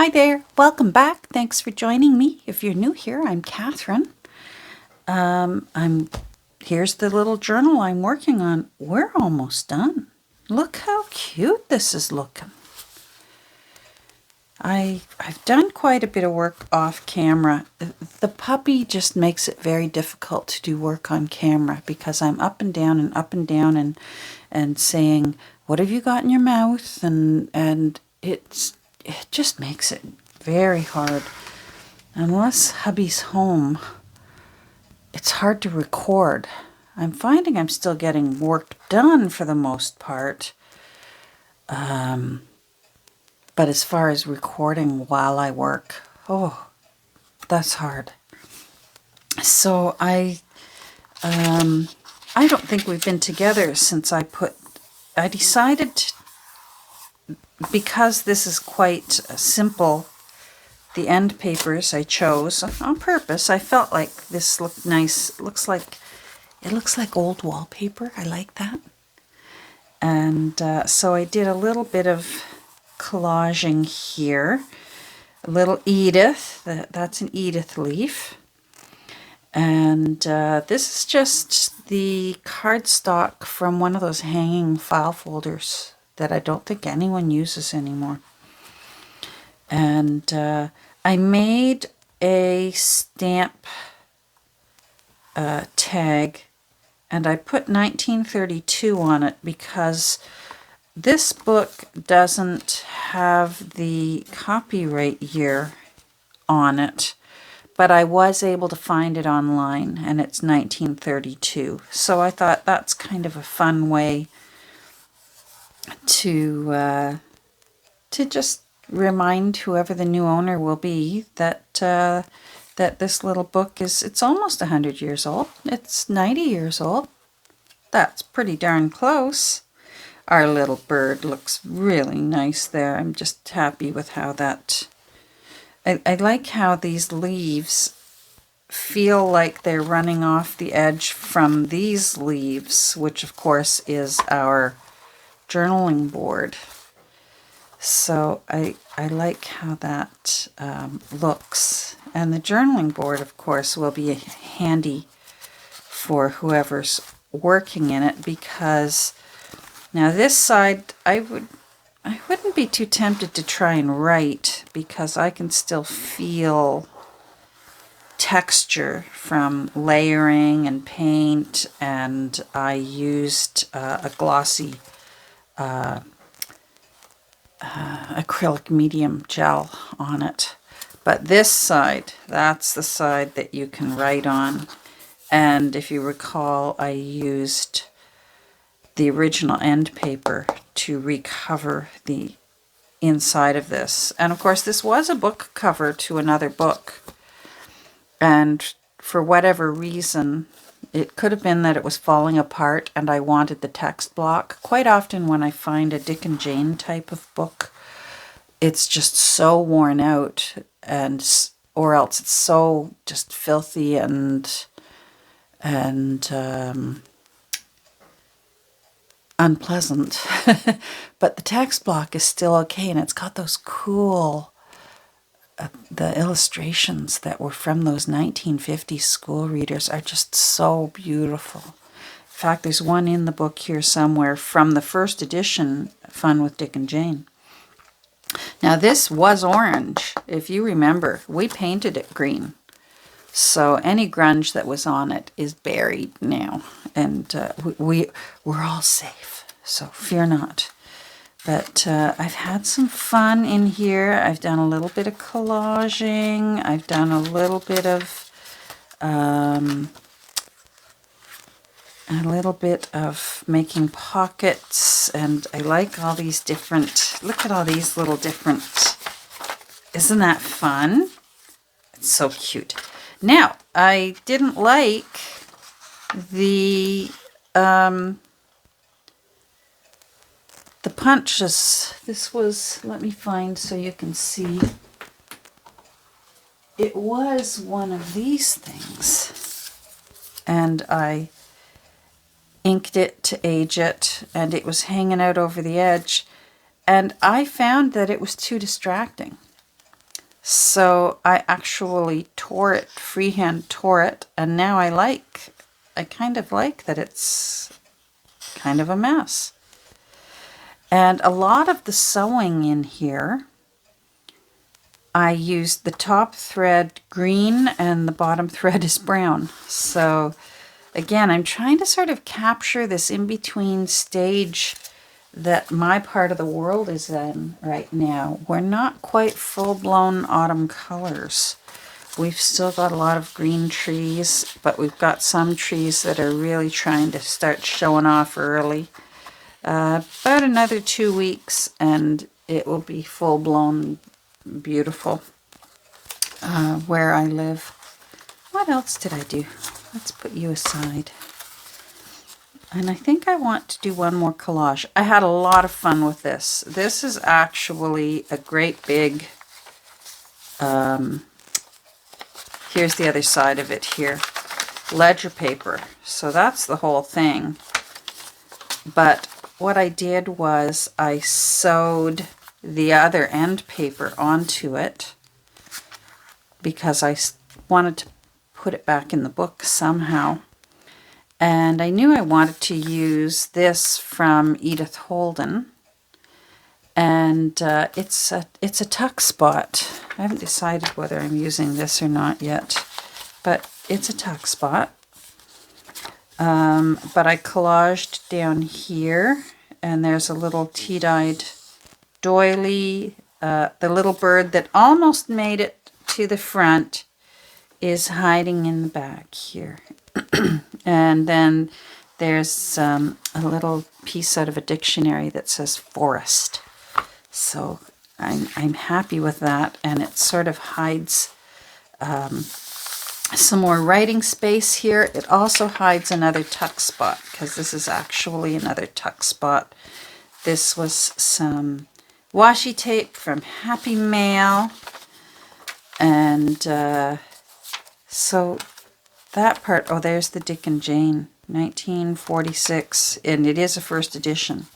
Hi there, welcome back. Thanks for joining me. If you're new here, I'm Catherine. Here's the little journal I'm working on. We're almost done. Look how cute this is looking. I've done quite a bit of work off camera. The puppy just makes it very difficult to do work on camera because I'm up and down and saying, "What have you got in your mouth?" and it just makes it very hard. Unless hubby's home, it's hard to record. I'm finding I'm still getting work done for the most part. But as far as recording while I work, that's hard. So I don't think we've been together since I decided, because this is quite simple, the end papers I chose on purpose. I felt like this looked nice. It looks like old wallpaper. I like that. And so I did a little bit of collaging here. A little Edith. That's an Edith leaf. And this is just the cardstock from one of those hanging file folders that I don't think anyone uses anymore. And I made a stamp tag, and I put 1932 on it because this book doesn't have the copyright year on it, but I was able to find it online, and it's 1932. So I thought that's kind of a fun way to just remind whoever the new owner will be that that this little book it's almost 100 years old. It's 90 years old. That's pretty darn close. Our little bird looks really nice there. I'm just happy with how that... I like how these leaves feel like they're running off the edge from these leaves, which of course is our journaling board. So I like how that looks. And the journaling board, of course, will be handy for whoever's working in it, because now this side I wouldn't be too tempted to try and write, because I can still feel texture from layering and paint, and I used a glossy acrylic medium gel on it. But this side, that's the side that you can write on. And if you recall, I used the original end paper to recover the inside of this. And of course, this was a book cover to another book. And for whatever reason, it could have been that it was falling apart and I wanted the text block. Quite often when I find a Dick and Jane type of book, it's just so worn out, or else it's so just filthy and unpleasant. But the text block is still okay, and it's got those cool the illustrations that were from those 1950s school readers are just so beautiful. In fact, there's one in the book here somewhere from the first edition, Fun with Dick and Jane. Now this was orange, if you remember. We painted it green. So any grunge that was on it is buried now. And we're all safe, so fear not. But I've had some fun in here. I've done a little bit of collaging. I've done a little bit of making pockets, and I like all these different, look at all these little different, isn't that fun? It's so cute. Now, I didn't like the punches. This was, let me find so you can see. It was one of these things, and I inked it to age it, and it was hanging out over the edge, and I found that it was too distracting. So I actually freehand tore it, and now I kind of like that it's kind of a mess. And a lot of the sewing in here, I used the top thread green and the bottom thread is brown. So again, I'm trying to sort of capture this in-between stage that my part of the world is in right now. We're not quite full-blown autumn colors. We've still got a lot of green trees, but we've got some trees that are really trying to start showing off early. About another 2 weeks and it will be full-blown beautiful where I live. What else did I do? Let's put you aside. And I think I want to do one more collage. I had a lot of fun with this. This is actually a great big, here's the other side of it here, ledger paper. So that's the whole thing. But what I did was I sewed the other end paper onto it because I wanted to put it back in the book somehow. And I knew I wanted to use this from Edith Holden. And it's a tuck spot. I haven't decided whether I'm using this or not yet, but it's a tuck spot. But I collaged down here, and there's a little tea-dyed doily. The little bird that almost made it to the front is hiding in the back here. And then there's a little piece out of a dictionary that says forest. So I'm happy with that, and it sort of hides some more writing space here. It also hides another tuck spot, because this is actually another tuck spot. This was some washi tape from Happy Mail, and so that part, oh, there's the Dick and Jane, 1946, and it is a first edition,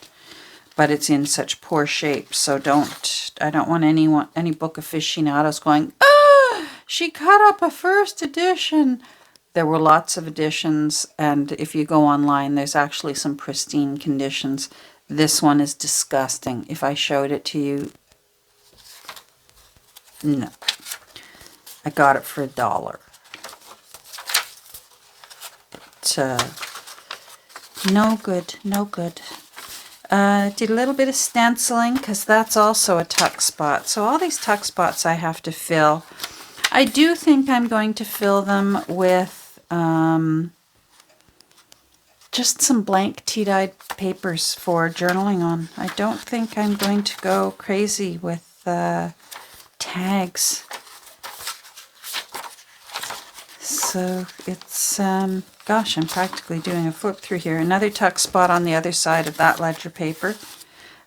but it's in such poor shape, so I don't want any book aficionados going, she cut up a first edition. There were lots of editions, and if you go online, there's actually some pristine conditions. This one is disgusting. If I showed it to you, no. I got it for $1. No good, no good. Did a little bit of stenciling, because that's also a tuck spot. So all these tuck spots I have to fill. I do think I'm going to fill them with just some blank tea-dyed papers for journaling on. I don't think I'm going to go crazy with tags. So it's, gosh, I'm practically doing a flip through here. Another tuck spot on the other side of that ledger paper.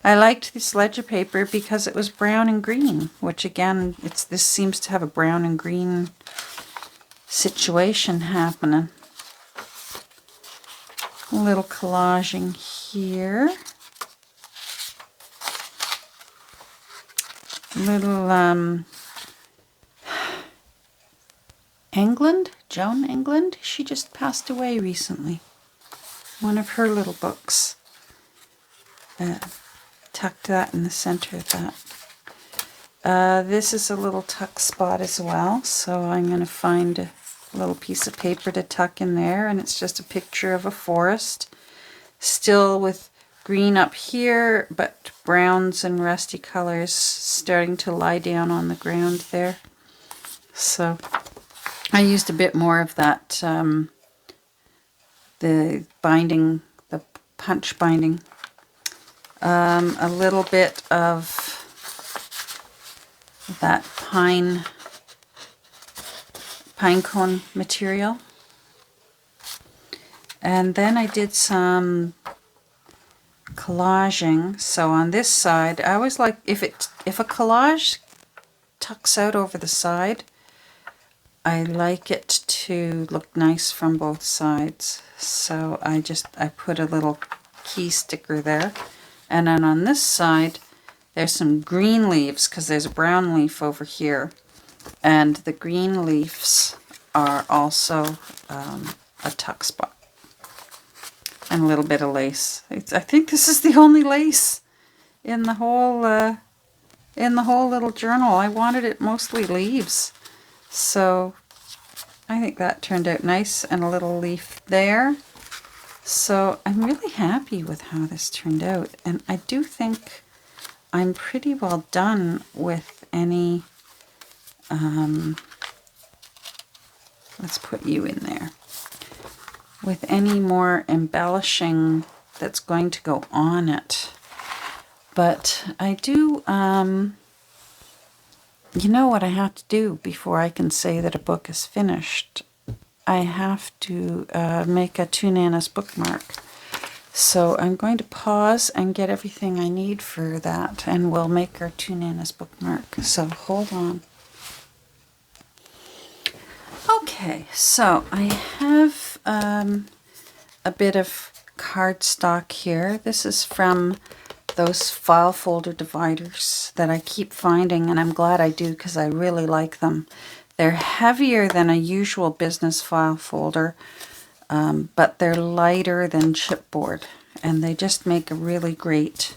I liked this ledger paper because it was brown and green, which again, this seems to have a brown and green situation happening. A little collaging here. Little Joan England, she just passed away recently. One of her little books. Tucked that in the center of that. This is a little tuck spot as well, so I'm going to find a little piece of paper to tuck in there, and it's just a picture of a forest, still with green up here, but browns and rusty colors starting to lie down on the ground there. So I used a bit more of that, the binding, the punch binding. A little bit of that pine cone material. And then I did some collaging. So on this side, I always like, if a collage tucks out over the side, I like it to look nice from both sides. So I put a little key sticker there. And then on this side, there's some green leaves, because there's a brown leaf over here. And the green leaves are also a tuck spot. And a little bit of lace. I think this is the only lace in the whole little journal. I wanted it mostly leaves. So I think that turned out nice, and a little leaf there. So I'm really happy with how this turned out, and I do think I'm pretty well done with any, let's put you in there, with any more embellishing that's going to go on it. But I do, you know what I have to do before I can say that a book is finished? I have to make a Two Nanas bookmark. So I'm going to pause and get everything I need for that, and we'll make our Two Nanas bookmark. So hold on. Okay, so I have a bit of cardstock here. This is from those file folder dividers that I keep finding, and I'm glad I do because I really like them. They're heavier than a usual business file folder, but they're lighter than chipboard, and they just make a really great,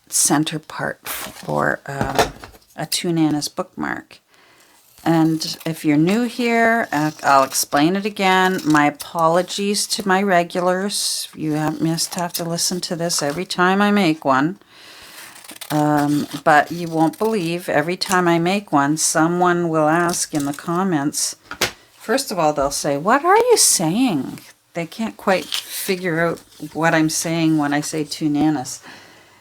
center part for a Two Nanas bookmark. And if you're new here, I'll explain it again. My apologies to my regulars. You must have to listen to this every time I make one. But you won't believe, every time I make one, someone will ask in the comments. First of all, they'll say, "What are you saying?" They can't quite figure out what I'm saying when I say Two Nanas.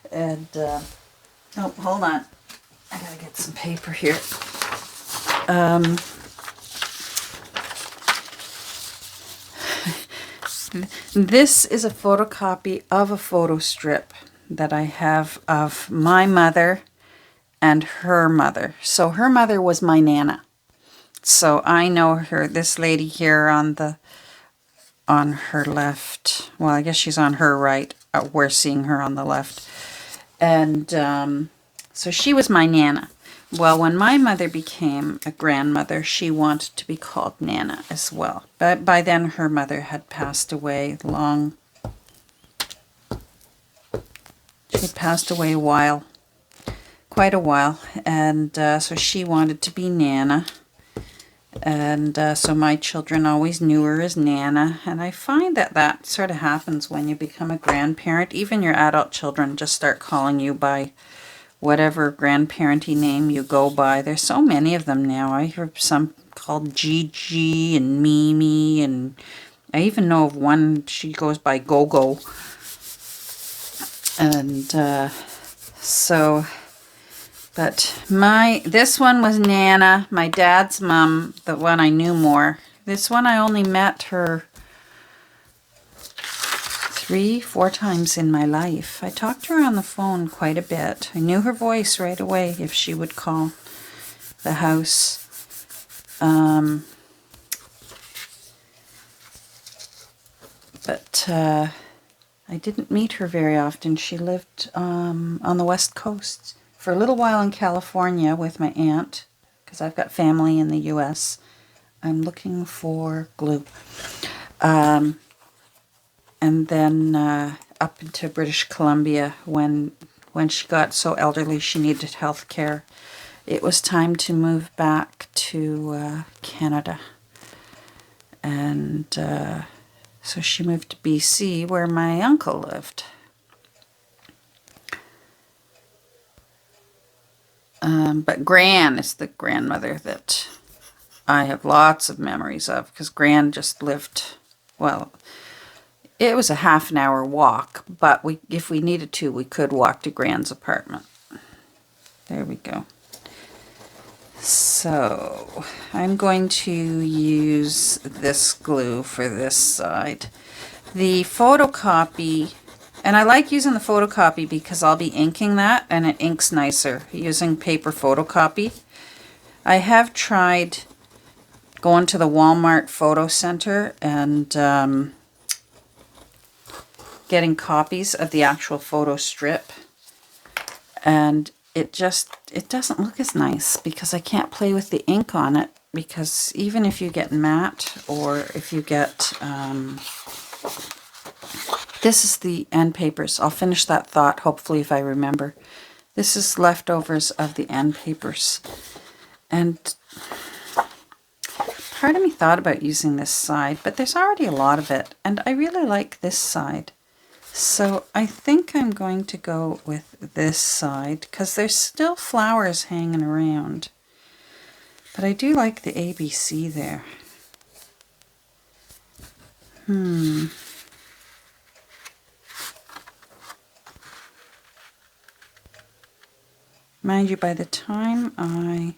And, oh, hold on. I gotta get some paper here. This is a photocopy of a photo strip that I have of my mother and her mother. So her mother was my Nana. So I know her, this lady here on her left. Well, I guess she's on her right. We're seeing her on the left. And so she was my Nana. Well, when my mother became a grandmother, she wanted to be called Nana as well. But by then her mother had passed away She had passed away quite a while. And so she wanted to be Nana. And so my children always knew her as Nana. And I find that sort of happens when you become a grandparent. Even your adult children just start calling you by whatever grandparenty name you go by. There's so many of them now. I hear some called Gigi and Mimi, and I even know of one, she goes by Go-Go. And but this one was Nana, my dad's mom, the one I knew more. This one I only met her 3-4 times in my life. I talked to her on the phone quite a bit. I knew her voice right away if she would call the house. But I didn't meet her very often. She lived on the West Coast for a little while in California with my aunt, because I've got family in the U.S. I'm looking for glue. And then up into British Columbia when she got so elderly she needed health care. It was time to move back to Canada. And so she moved to BC where my uncle lived. But Gran is the grandmother that I have lots of memories of, because Gran just lived, well, it was a half-an-hour walk, but if we needed to, we could walk to Gran's apartment. There we go. So I'm going to use this glue for this side. The photocopy, and I like using the photocopy because I'll be inking that, and it inks nicer using paper photocopy. I have tried going to the Walmart Photo Center and getting copies of the actual photo strip. and it doesn't look as nice because I can't play with the ink on it, because even if you get matte, or if you get this is the end papers. I'll finish that thought hopefully if I remember. This is leftovers of the end papers, and part of me thought about using this side, but there's already a lot of it, and I really like this side. So I think I'm going to go with this side because there's still flowers hanging around. But I do like the ABC there. Mind you, by the time I'm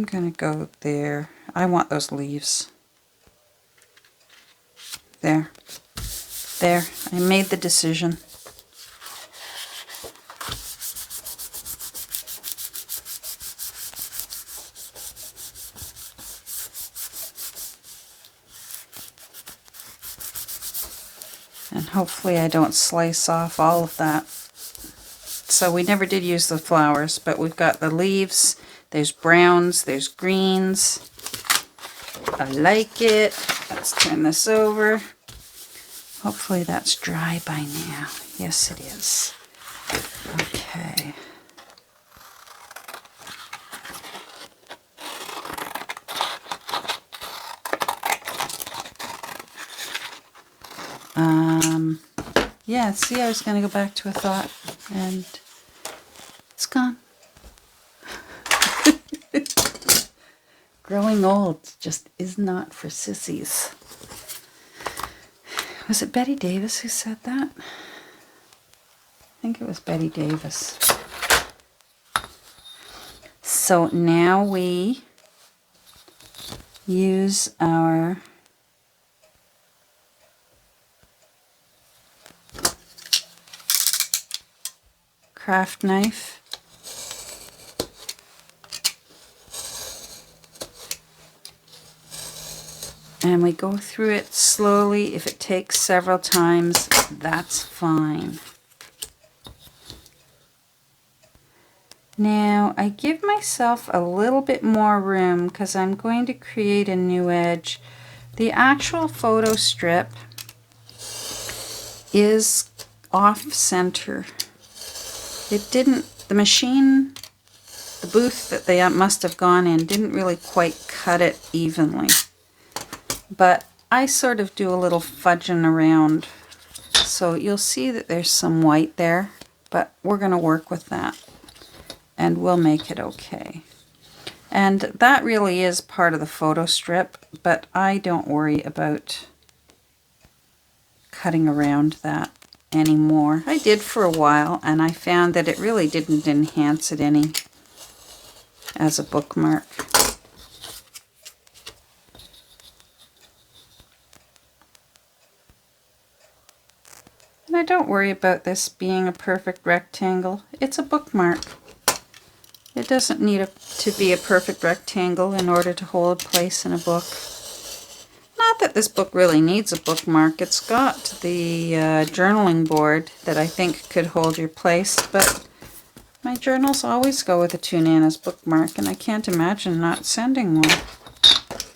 going to go there. I want those leaves. There. There. I made the decision. And hopefully I don't slice off all of that. So we never did use the flowers, but we've got the leaves. There's browns, there's greens. I like it. Let's turn this over. Hopefully that's dry by now. Yes, it is. Okay. Yeah, see, I was going to go back to a thought, and it's gone. Growing old just is not for sissies. Was it Betty Davis who said that? I think it was Betty Davis. So now we use our craft knife and we go through it slowly. If it takes several times, that's fine. Now I give myself a little bit more room because I'm going to create a new edge. The actual photo strip is off center. It didn't, the machine, the booth that they must have gone in didn't really quite cut it evenly. But I sort of do a little fudging around. So you'll see that there's some white there, but we're going to work with that and we'll make it okay. And that really is part of the photo strip, but I don't worry about cutting around that anymore. I did for a while, and I found that it really didn't enhance it any as a bookmark. And I don't worry about this being a perfect rectangle. It's a bookmark. It doesn't need to be a perfect rectangle in order to hold place in a book. Not that this book really needs a bookmark. It's got the journaling board that I think could hold your place, but my journals always go with a Two Nanas bookmark, and I can't imagine not sending one.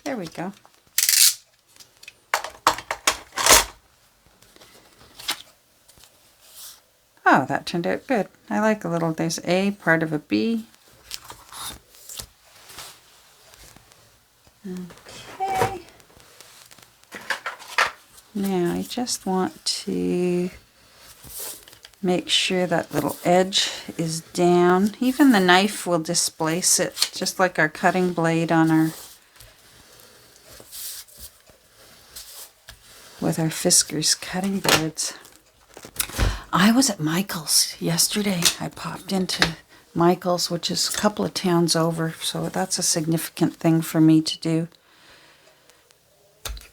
There we go. Oh, that turned out good. I like a little, there's A, part of a B. Okay. Now I just want to make sure that little edge is down. Even the knife will displace it, just like our cutting blade on our, with our Fiskars cutting boards. I was at Michael's yesterday. I popped into Michael's, which is a couple of towns over, so that's a significant thing for me to do.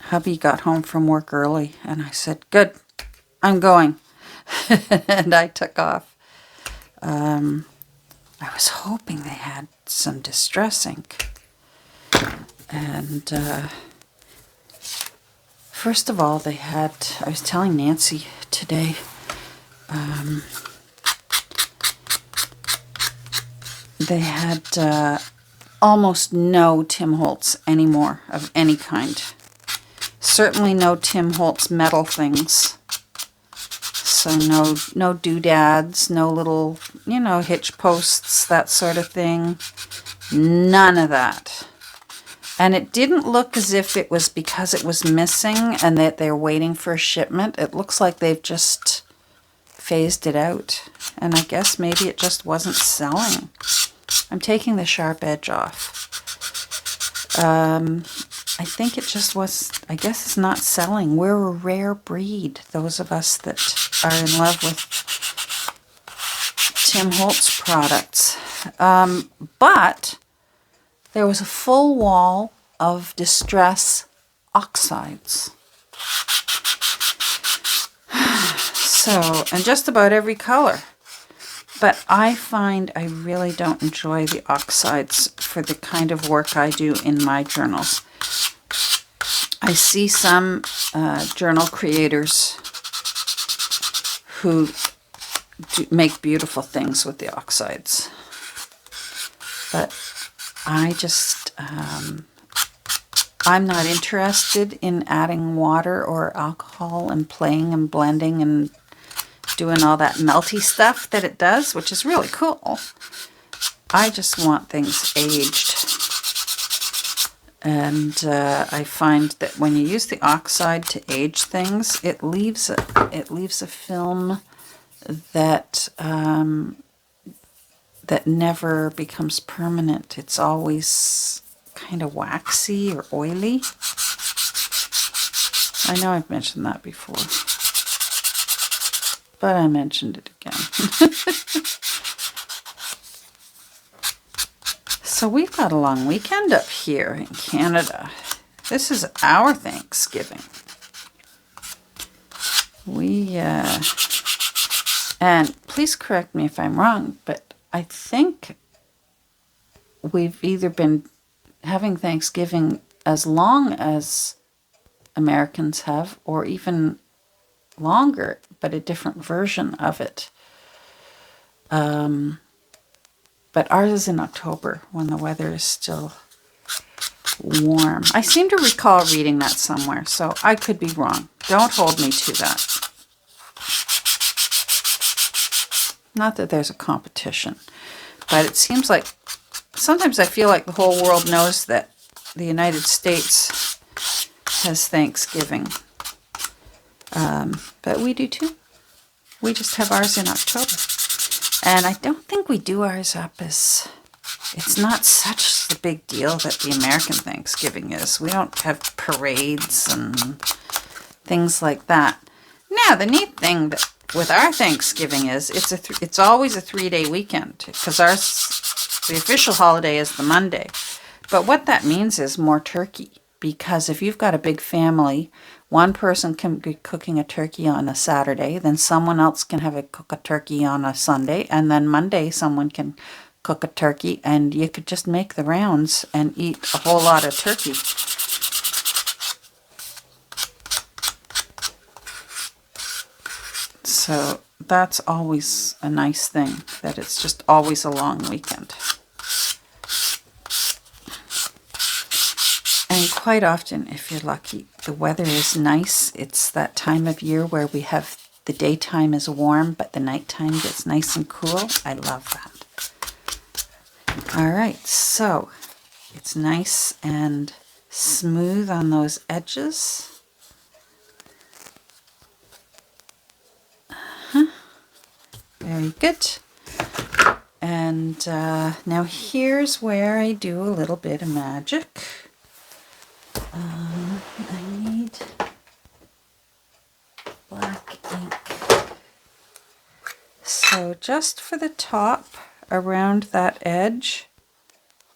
Hubby got home from work early, and I said, good, I'm going. And I took off. I was hoping they had some distress ink. And first of all, they had, I was telling Nancy today, they had almost no Tim Holtz anymore of any kind. Certainly no Tim Holtz metal things. So no doodads, no little, hitch posts, that sort of thing. None of that. And it didn't look as if it was because it was missing and that they're waiting for a shipment. It looks like they've just phased it out. And I guess maybe it just wasn't selling. I'm taking the sharp edge off. I think it just was, I guess it's not selling. We're a rare breed, those of us that are in love with Tim Holtz products. But there was a full wall of Distress oxides. So, and just about every color. But I find I really don't enjoy the oxides for the kind of work I do in my journals. I see some journal creators who make beautiful things with the oxides. But I just, I'm not interested in adding water or alcohol and playing and blending and doing all that melty stuff that it does, which is really cool. I just want things aged. And I find that when you use the oxide to age things, it leaves a film that that never becomes permanent. It's always kind of waxy or oily. I know I've mentioned that before, but I mentioned it again. So we've got a long weekend up here in Canada. This is our Thanksgiving. And please correct me if I'm wrong, but I think we've either been having Thanksgiving as long as Americans have, or even longer, but a different version of it. But ours is in October when the weather is still warm. I seem to recall reading that somewhere, so I could be wrong. Don't hold me to that. Not that there's a competition, but it seems like sometimes I feel like the whole world knows that the United States has Thanksgiving. But we do too. We just have ours in October. And I don't think we do ours up as... It's not such a big deal that the American Thanksgiving is. We don't have parades and things like that. Now, the neat thing that with our Thanksgiving is it's always a 3-day weekend, because the official holiday is the Monday. But what that means is more turkey, because if you've got a big family, one person can be cooking a turkey on a Saturday, then someone else can cook a turkey on a Sunday, and then Monday someone can cook a turkey, and you could just make the rounds and eat a whole lot of turkey. So that's always a nice thing, that it's just always a long weekend. And quite often, if you're lucky, the weather is nice. It's that time of year where we have the daytime is warm, but the nighttime gets nice and cool. I love that. All right, so it's nice and smooth on those edges. Very good. And now here's where I do a little bit of magic. I need black ink. So just for the top, around that edge,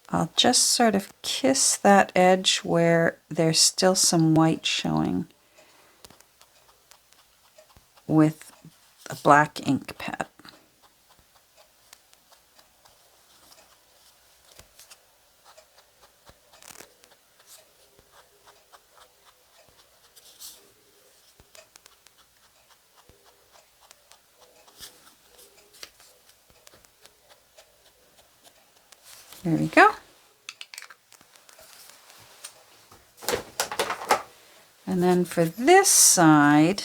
I'll just sort of kiss that edge where there's still some white showing with a black ink pad. There we go. And then for this side,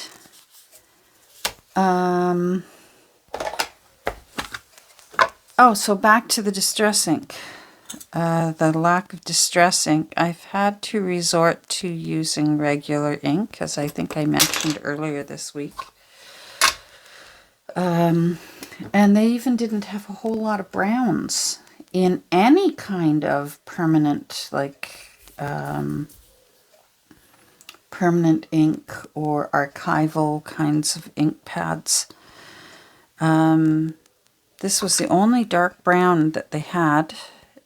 oh, so back to the distress ink. The lack of distress ink. I've had to resort to using regular ink, as I think I mentioned earlier this week. And they even didn't have a whole lot of browns in any kind of permanent, like permanent ink or archival kinds of ink pads. This was the only dark brown that they had,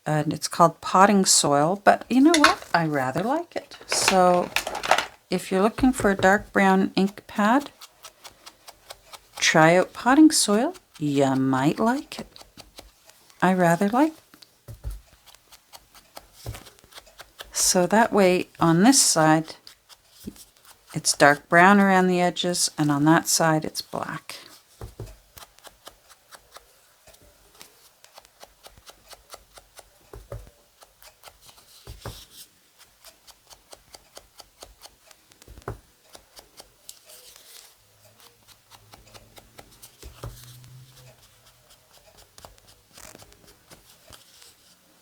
and it's called Potting Soil, but you know what? I rather like it. So if you're looking for a dark brown ink pad, try out Potting Soil. You might like it. I rather like it. So that way on this side, it's dark brown around the edges, and on that side it's black.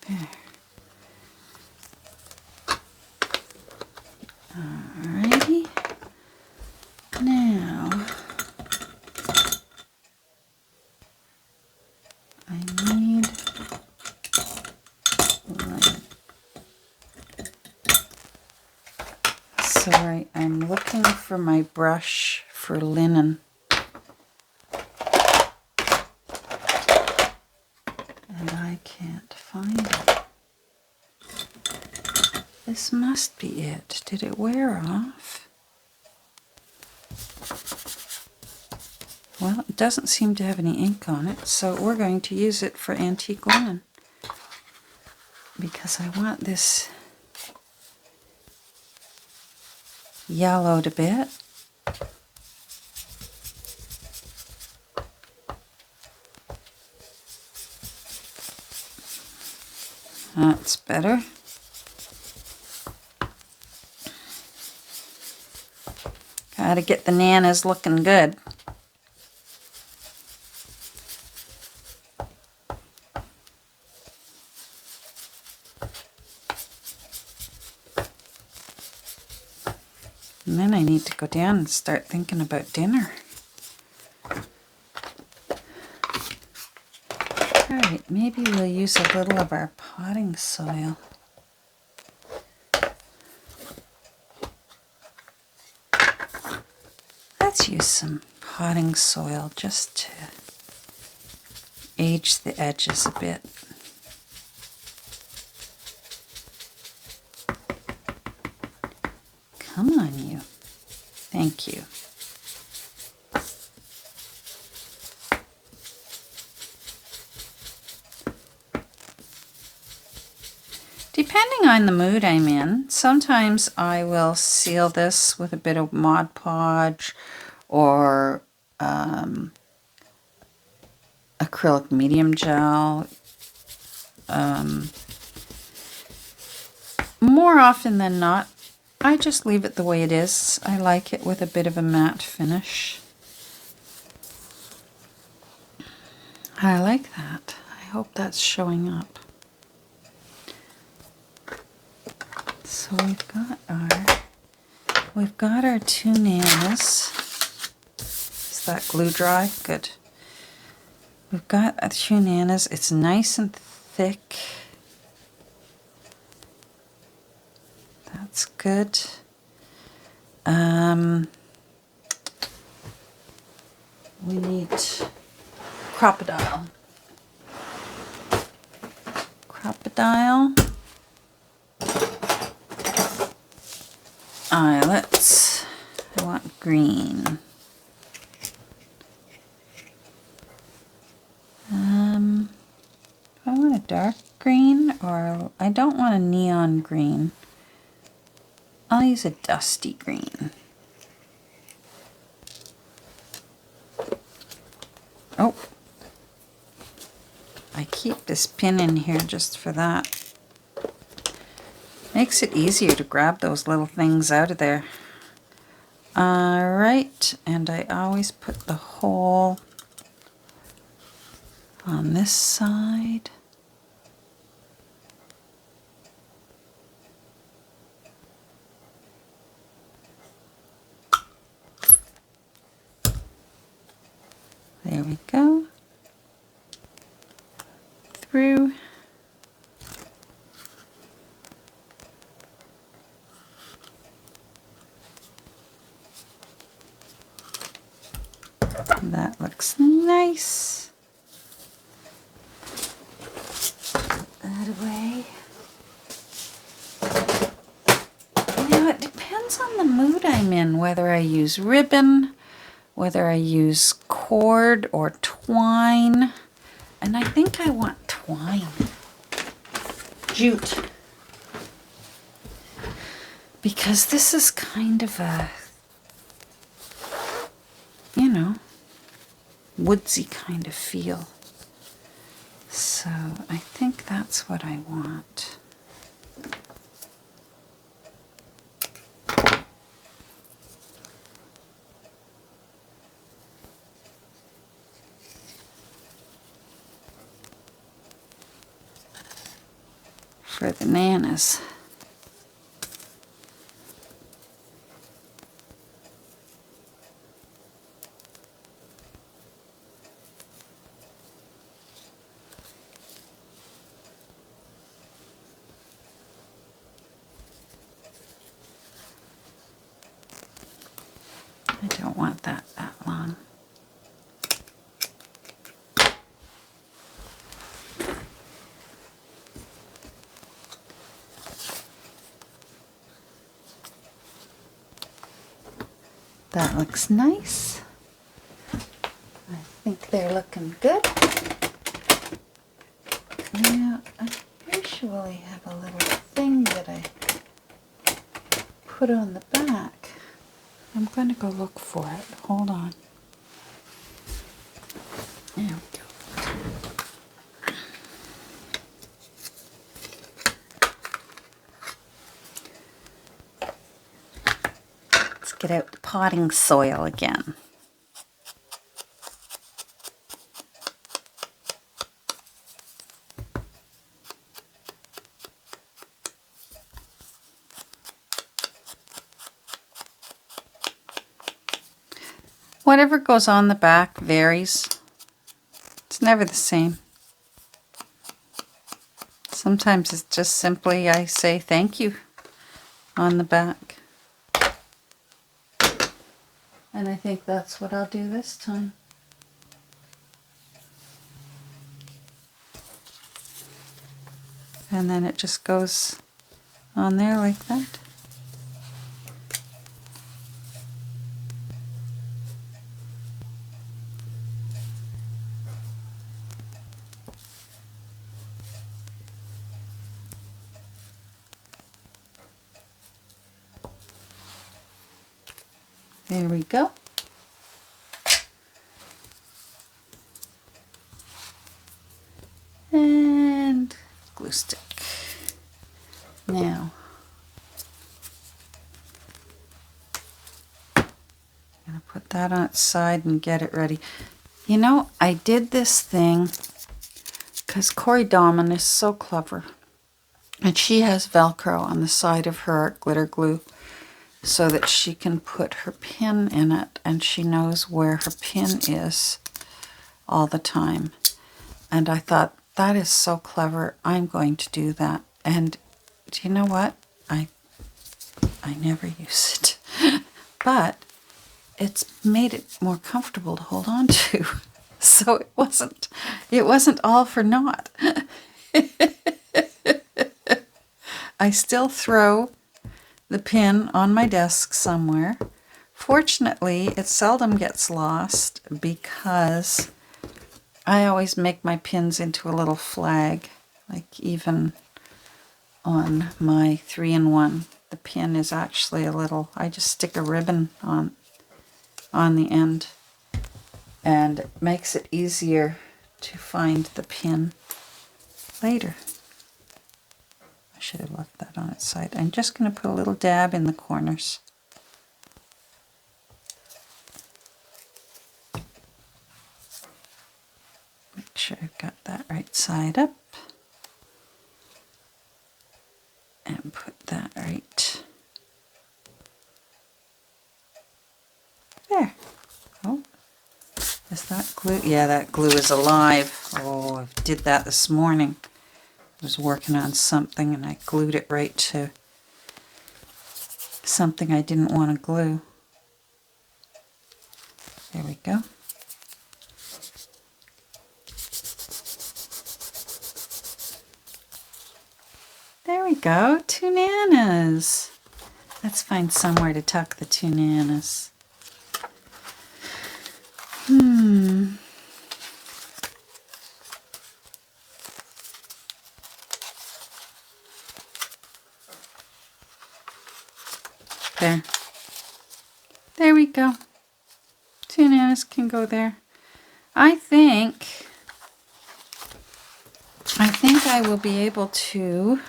There. Alrighty. Now I need linen. Sorry, I'm looking for my brush for linen. And I can't find it. This must be it. Did it wear off? Well, it doesn't seem to have any ink on it, so we're going to use it for antique linen. Because I want this yellowed a bit. That's better. Gotta get the nanas looking good. And then I need to go down and start thinking about dinner. Alright, maybe we'll use a little of our potting soil. Let's use some potting soil just to age the edges a bit. Come on, you. Thank you. Depending on the mood I'm in, sometimes I will seal this with a bit of Mod Podge or acrylic medium gel. More often than not, I just leave it the way it is. I like it with a bit of a matte finish. I like that. I hope that's showing up. So we've got our two nanas. Is that glue dry? Good. We've got our two nanas. It's nice and thick. That's good. We need crocodile. Crocodile. I want green. I want a dark green, or I don't want a neon green. I'll use a dusty green. Oh, I keep this pin in here just for that. Makes it easier to grab those little things out of there. Alright, and I always put the hole on this side. There we go. Through. That looks nice. Put that away. Now it depends on the mood I'm in, whether I use ribbon, whether I use cord or twine. And I think I want twine. Jute. Because this is kind of a, you know, woodsy kind of feel. So I think that's what I want. For the nanas. I don't want that long. That looks nice. I think they're looking good. Now, I usually have a little thing that I put on the back. I'm going to go look for it. Hold on. There we go. Let's get out the potting soil again. Whatever goes on the back varies. It's never the same. Sometimes it's just simply I say thank you on the back. And I think that's what I'll do this time. And then it just goes on there like that. There we go. And glue stick. Now, I'm going to put that on its side and get it ready. You know, I did this thing because Corey Dahman is so clever. And she has Velcro on the side of her glitter glue, so that she can put her pin in it and she knows where her pin is all the time. And I thought, that is so clever. I'm going to do that. And do you know what? I never use it. But it's made it more comfortable to hold on to. So it wasn't all for naught. I still throw the pin on my desk somewhere. Fortunately, it seldom gets lost because I always make my pins into a little flag, like even on my 3-in-1. The pin is actually a little, I just stick a ribbon on the end, and it makes it easier to find the pin. later. I should have left that on its side. I'm just going to put a little dab in the corners. Make sure I've got that right side up. And put that right there. Oh, is that glue? Yeah, that glue is alive. Oh, I did that this morning. I was working on something and I glued it right to something I didn't want to glue. There we go. There we go, 2 nanas. Let's find somewhere to tuck the 2 nanas. There. There we go. 2 nanas can go there. I think I will be able to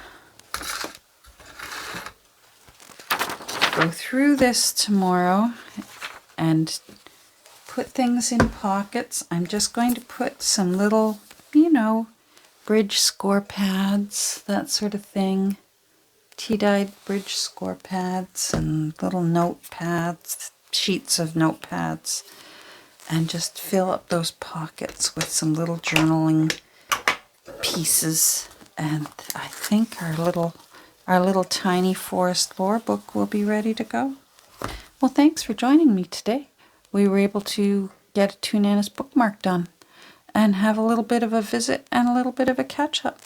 go through this tomorrow and put things in pockets. I'm just going to put some little, bridge score pads, that sort of thing. Tea-dyed bridge score pads and little notepads, sheets of notepads, and just fill up those pockets with some little journaling pieces. And I think our little tiny forest lore book will be ready to go. Well, thanks for joining me today. We were able to get a 2 nanas bookmark done and have a little bit of a visit and a little bit of a catch up.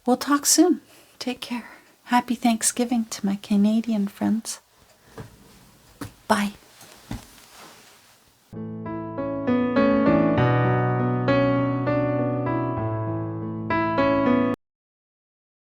We'll talk soon. Take care. Happy Thanksgiving to my Canadian friends. Bye.